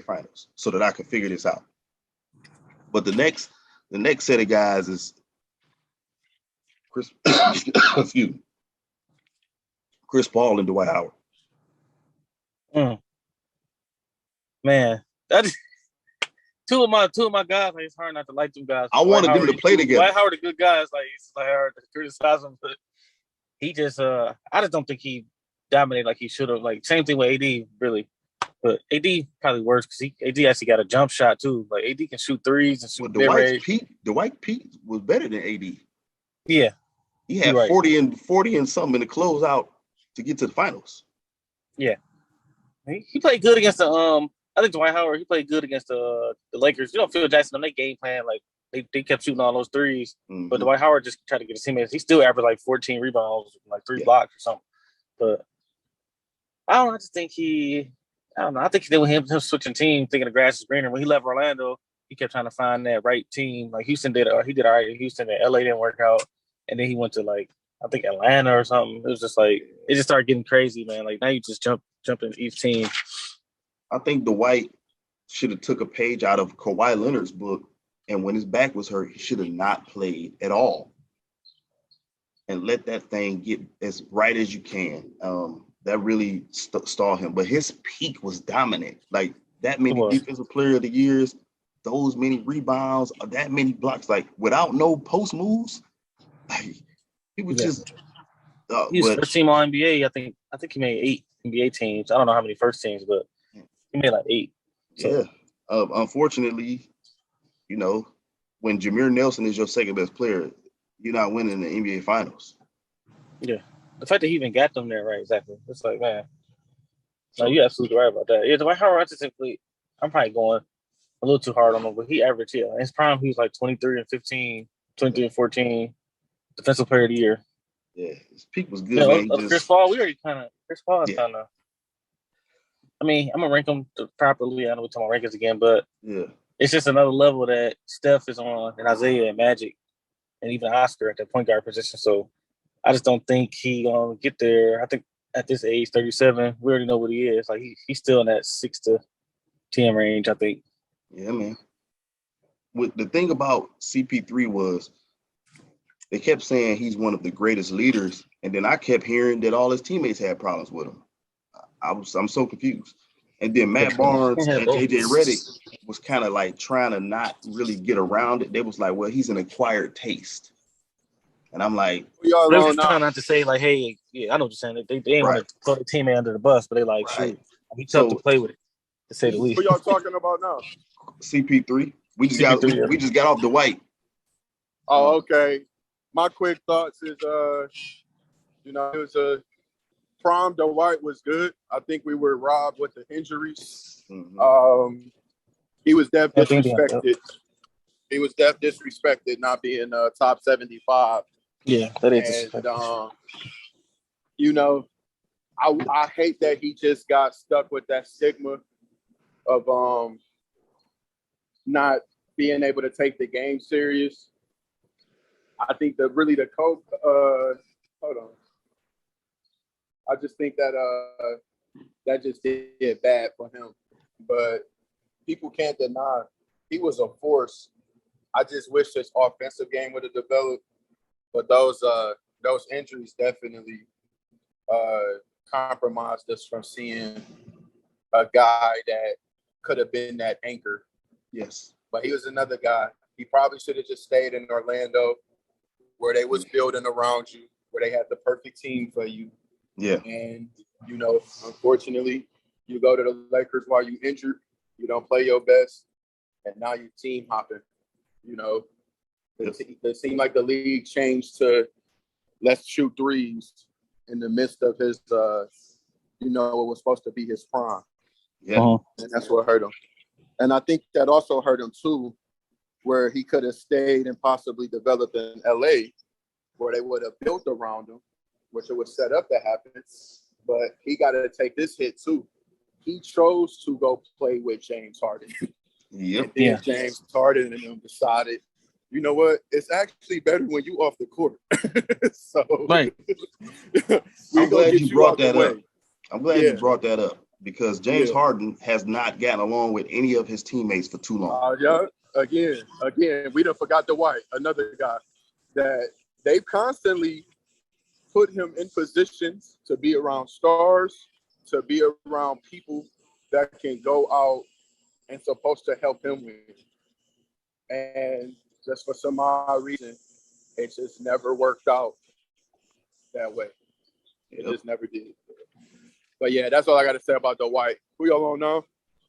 Finals so that I could figure this out. But the next set of guys is Chris Paul and Dwight Howard. Man, that is two of my guys. Like, it's hard not to like them guys. I wanted them to play together. Dwight Howard, a good guy. It's like hard to criticize him, but he just I just don't think he dominated like he should have. Like, same thing with AD, really. But AD probably worse because AD actually got a jump shot too. Like, AD can shoot threes and shoot Dwight Pete was better than AD. Yeah, he had 40 and something in the closeout to get to the finals. Yeah, he played good against the I think Dwight Howard, he played good against the Lakers. You know, Phil Jackson on their game plan, like they kept shooting all those threes, but Dwight Howard just tried to get his teammates. He still averaged like 14 rebounds, like 3 blocks or something. But I don't know. I just think I don't know. I think he did with him switching teams, thinking the grass is greener. When he left Orlando, he kept trying to find that right team. Like Houston did, or he did all right in Houston, and LA didn't work out. And then he went to I think Atlanta or something. It was just like, it just started getting crazy, man. Like now you just jump in each team. I think Dwight should have took a page out of Kawhi Leonard's book, and when his back was hurt, he should have not played at all. And let that thing get as right as you can. That really stalled him. But his peak was dominant. Like, that many defensive player of the years, those many rebounds, that many blocks, like, without no post moves, like, he was just he was first team all NBA. I think he made 8 NBA teams. I don't know how many first teams, but he made like 8. So. Yeah. Unfortunately, you know, when Jameer Nelson is your second best player, you're not winning the NBA Finals. Yeah. The fact that he even got them there, right? Exactly. It's like, man. No, you're absolutely right about that. Yeah, Dwight Howard, I'm probably going a little too hard on him, but he averaged, in his prime, he was like 23 and 15, 23 and 14, defensive player of the year. Yeah, his peak was good, man. Chris Paul, Chris Paul is kind of, I mean, I'm going to rank him properly. I know we're talking about rankings again, but it's just another level that Steph is on, and Isaiah and Magic, and even Oscar at the point guard position. So I just don't think he gonna get there. I think at this age, 37, we already know what he is. Like he's still in that 6 to 10 range, I think. Yeah, man. The thing about CP3 was they kept saying he's one of the greatest leaders, and then I kept hearing that all his teammates had problems with him. I'm so confused. And then Matt Barnes and JJ Redick was kind of like trying to not really get around it. They was like, well, he's an acquired taste. And I'm like, they was trying not to say like, hey, yeah, I know what you're saying. They didn't want to throw the teammate under the bus, but they like, shoot, he's tough to play with it, to say the least. Who y'all talking about now? CP3. We just got off Dwight. Oh, okay. My quick thoughts is, it was a prime Dwight was good. I think we were robbed with the injuries. Mm-hmm. He was disrespected. He was disrespected not being top 75. Yeah, that is. And, I hate that he just got stuck with that stigma of not being able to take the game serious. I think hold on. I just think that that just did bad for him. But people can't deny he was a force. I just wish his offensive game would have developed. But those injuries definitely compromised us from seeing a guy that could have been that anchor. Yes. But he was another guy. He probably should have just stayed in Orlando where they was building around you, where they had the perfect team for you. Yeah. And, unfortunately, you go to the Lakers while you injured. You don't play your best. And now you're team hopping. It seemed like the league changed to let's shoot threes in the midst of his, what was supposed to be his prime. Yeah. And that's what hurt him. And I think that also hurt him, too, where he could have stayed and possibly developed in LA, where they would have built around him, which it was set up to happen. But he got to take this hit, too. He chose to go play with James Harden. Yep. And then James Harden and them decided, you know what? It's actually better when you off the court. So right. I'm glad you brought that up. I'm glad you brought that up. because James Harden has not gotten along with any of his teammates for too long. Again, we done forgot Dwight, another guy that they've constantly put him in positions to be around stars, to be around people that can go out and supposed to help him win. And just for some odd reason, it just never worked out that way. It just never did. But yeah, that's all I got to say about Dwight. Who y'all on now?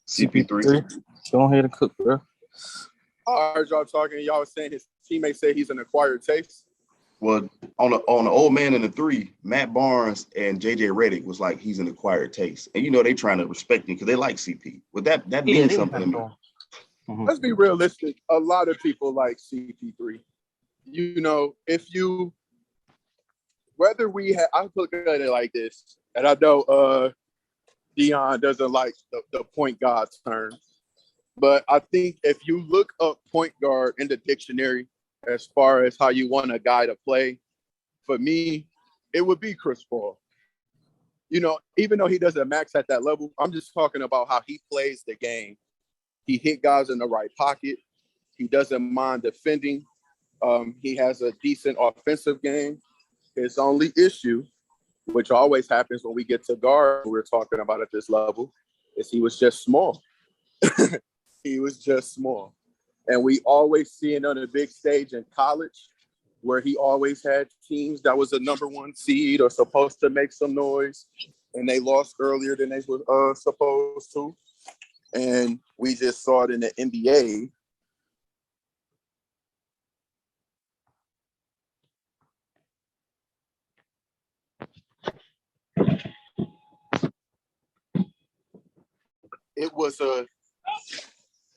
CP3. Go ahead and cook, bro. I heard y'all talking. Y'all was saying his teammates say he's an acquired taste. Well, on the old man in the 3, Matt Barnes and JJ Redick was like he's an acquired taste, and they trying to respect him because they like CP. But that means something to me. Let's be realistic. A lot of people like CP3. If you whether we have, I look at it like this, and I know Deon doesn't like the point guard term, but I think if you look up point guard in the dictionary as far as how you want a guy to play, for me, it would be Chris Paul. Even though he doesn't max at that level, I'm just talking about how he plays the game. He hit guys in the right pocket. He doesn't mind defending. He has a decent offensive game. His only issue, which always happens when we get to guard, we're talking about at this level, is he was just small. He was just small. And we always see it on a big stage in college where he always had teams that was a number 1 seed or supposed to make some noise, and they lost earlier than they were supposed to. And we just saw it in the NBA.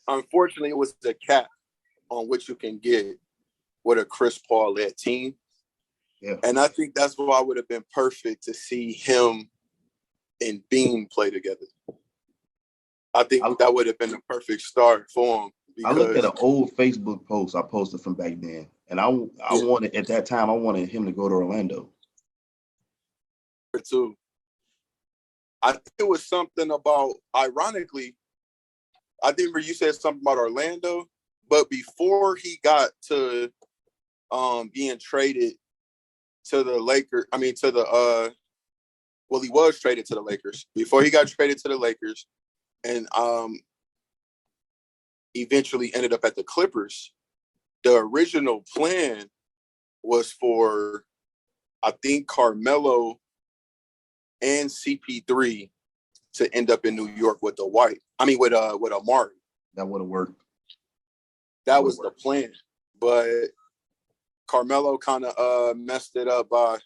Unfortunately, it was a cap on what you can get with a Chris Paul-led team. Yeah. And I think that's why it would have been perfect to see him and Bean play together. I think that would have been the perfect start for him. I looked at an old Facebook post I posted from back then, and I wanted, at that time, I wanted him to go to Orlando. Too. I think it was something about, ironically, I think you said something about Orlando, but before he got to being traded to the Lakers, he was traded to the Lakers. Before he got traded to the Lakers and eventually ended up at the Clippers, the original plan was for, I think, Carmelo and CP3 to end up in New York with with Amari. That would have worked. That was the plan. But Carmelo kind of messed it up by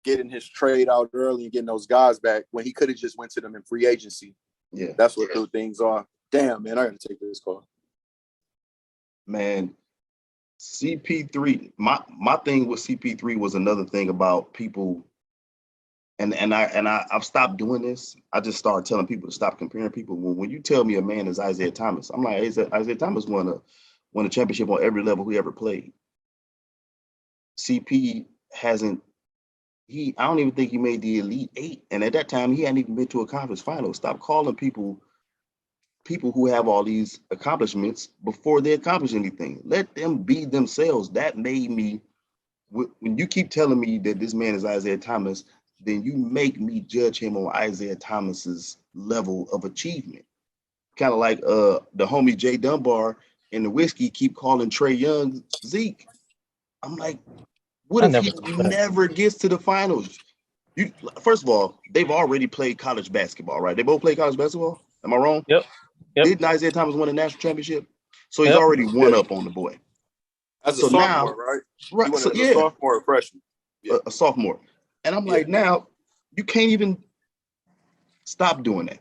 getting his trade out early and getting those guys back when he could have just went to them in free agency. Yeah. That's what those things are. Damn, man, I got to take this call. Man, CP3, my thing with CP3 was another thing about people. And I've stopped doing this. I just started telling people to stop comparing people. When you tell me a man is Isaiah Thomas, I'm like, Isaiah Thomas won a championship on every level he ever played. CP hasn't. I don't even think he made the Elite 8, and at that time he hadn't even been to a conference final. Stop calling people who have all these accomplishments before they accomplish anything. Let them be themselves. That made me. When you keep telling me that this man is Isaiah Thomas, then you make me judge him on Isaiah Thomas's level of achievement. Kind of like the homie Jay Dunbar and the Whiskey keep calling Trae Young Zeke. I'm like, what if he never gets to the finals? First of all, they've already played college basketball, right? They both played college basketball. Am I wrong? Yep. Didn't Isaiah Thomas win a national championship? So he's already one up on the boy. As a sophomore, right? Right. So, a sophomore or freshman. Yeah. A sophomore. And I'm like, now you can't even stop doing that.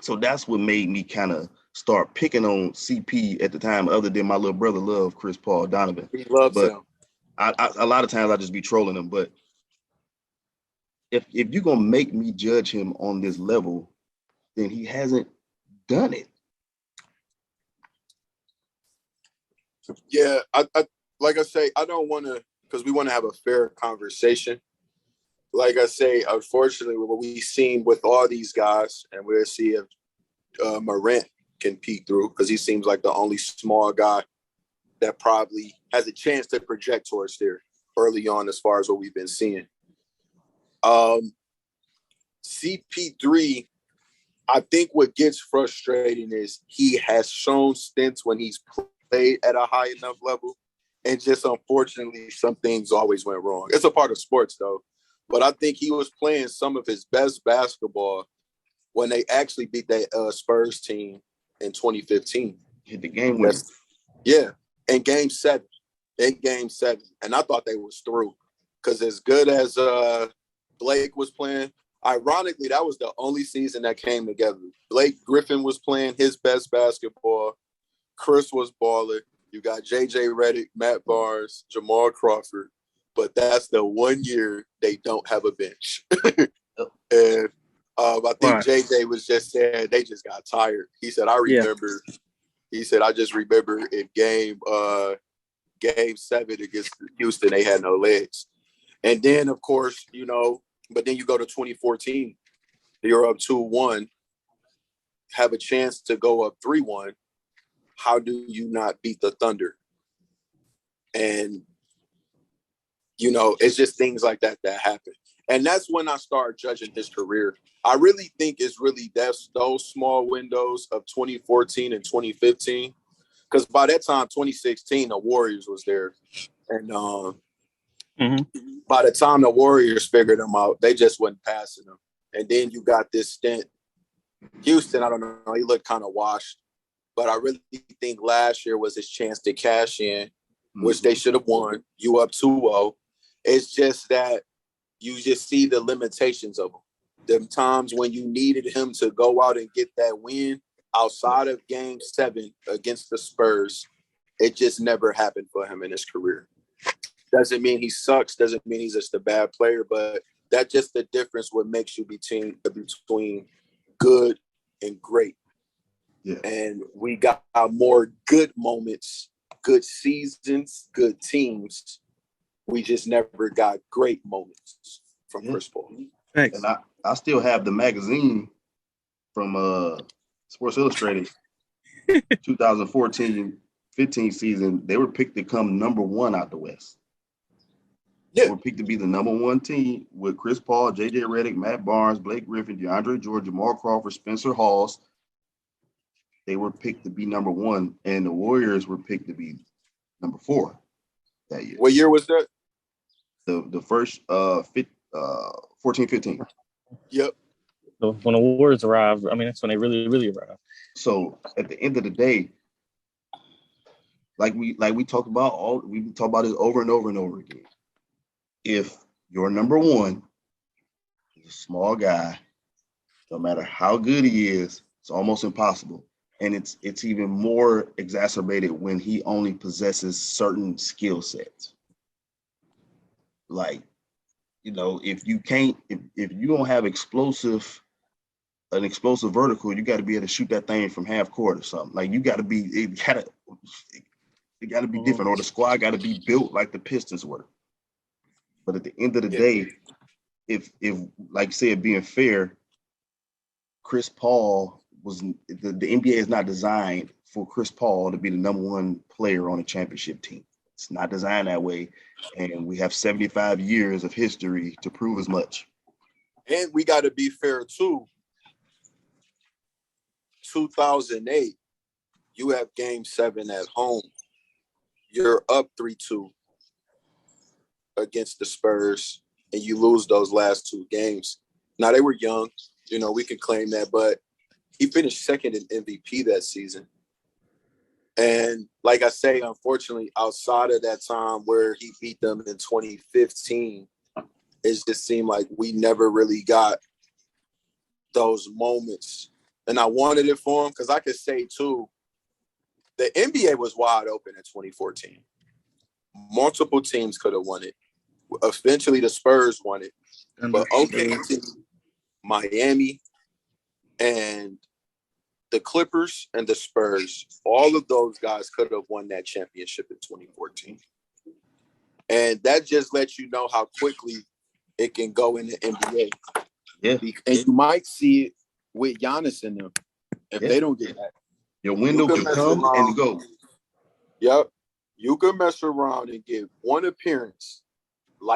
So that's what made me kind of start picking on CP at the time, other than my little brother loved Chris Paul Donovan. He loves him. A lot of times I just be trolling him. But if you're going to make me judge him on this level, then he hasn't done it. Yeah, I like I say, I don't want to, because we want to have a fair conversation. like I say, unfortunately, what we've seen with all these guys, and we'll see if Morant can peek through, because he seems like the only small guy that probably has a chance to project towards there early on as far as what we've been seeing. CP3, I think what gets frustrating is he has shown stints when he's played at a high enough level, and just unfortunately some things always went wrong. It's a part of sports though, but I think he was playing some of his best basketball when they actually beat that Spurs team in 2015. Hit the game winner. Yeah, in game 7. And I thought they was through, because as good as Blake was playing, ironically, that was the only season that came together. Blake Griffin was playing his best basketball. Chris was balling. You got J.J. Redick, Matt Barnes, Jamal Crawford. But that's the one year they don't have a bench. And I think J.J. was just saying they just got tired. He said, I just remember in game 7 against Houston, they had no legs. And then, of course, but then you go to 2014, you're up 2-1, have a chance to go up 3-1. How do you not beat the Thunder? And, it's just things like that happen. And that's when I start judging his career. I really think it's really those small windows of 2014 and 2015. Because by that time, 2016, the Warriors was there. And by the time the Warriors figured them out, they just wasn't passing them. And then you got this stint. Houston, I don't know, he looked kind of washed. But I really think last year was his chance to cash in, which they should have won. You up 2-0. It's just that you just see the limitations of him. The times when you needed him to go out and get that win outside of game 7 against the Spurs, it just never happened for him in his career. Doesn't mean he sucks, doesn't mean he's just a bad player, but that's just the difference what makes you between good and great. Yeah. And we got more good moments, good seasons, good teams. We just never got great moments from Chris Paul. Thanks. And I still have the magazine from Sports Illustrated 2014-15 season. They were picked to come number 1 out the West. Yeah. They were picked to be the number 1 team with Chris Paul, J.J. Redick, Matt Barnes, Blake Griffin, DeAndre Jordan, Jamal Crawford, Spencer Hawes. They were picked to be number 1, and the Warriors were picked to be number 4 that year. What year was that? The first 14-15. Yep. So when the Warriors arrived, that's when they really, really arrived. So at the end of the day, like we talked about we've talked about it over and over and over again. If your number 1 is a small guy, no matter how good he is, it's almost impossible. And it's even more exacerbated when he only possesses certain skill sets. Like, if you don't have an explosive vertical, you got to be able to shoot that thing from half court or something. Like, it got to be different, or the squad got to be built like the Pistons were. But at the end of the day, if like you said, being fair, Chris Paul the NBA is not designed for Chris Paul to be the number 1 player on a championship team. It's not designed that way. And we have 75 years of history to prove as much. And we got to be fair, too. 2008, you have game 7 at home. You're up 3-2 against the Spurs, and you lose those last 2 games. Now, they were young. We can claim that, but he finished second in MVP that season. And like I say, unfortunately, outside of that time where he beat them in 2015, it just seemed like we never really got those moments. And I wanted it for him because I could say, too, the NBA was wide open in 2014. Multiple teams could have won it. Eventually, the Spurs won it. But OKC, Miami, and the Clippers and the Spurs, all of those guys could have won that championship in 2014. And that just lets you know how quickly it can go in the NBA. Yeah. And you might see it with Giannis in them if they don't get that. Your window can come and go. Yep. You can mess around and get one appearance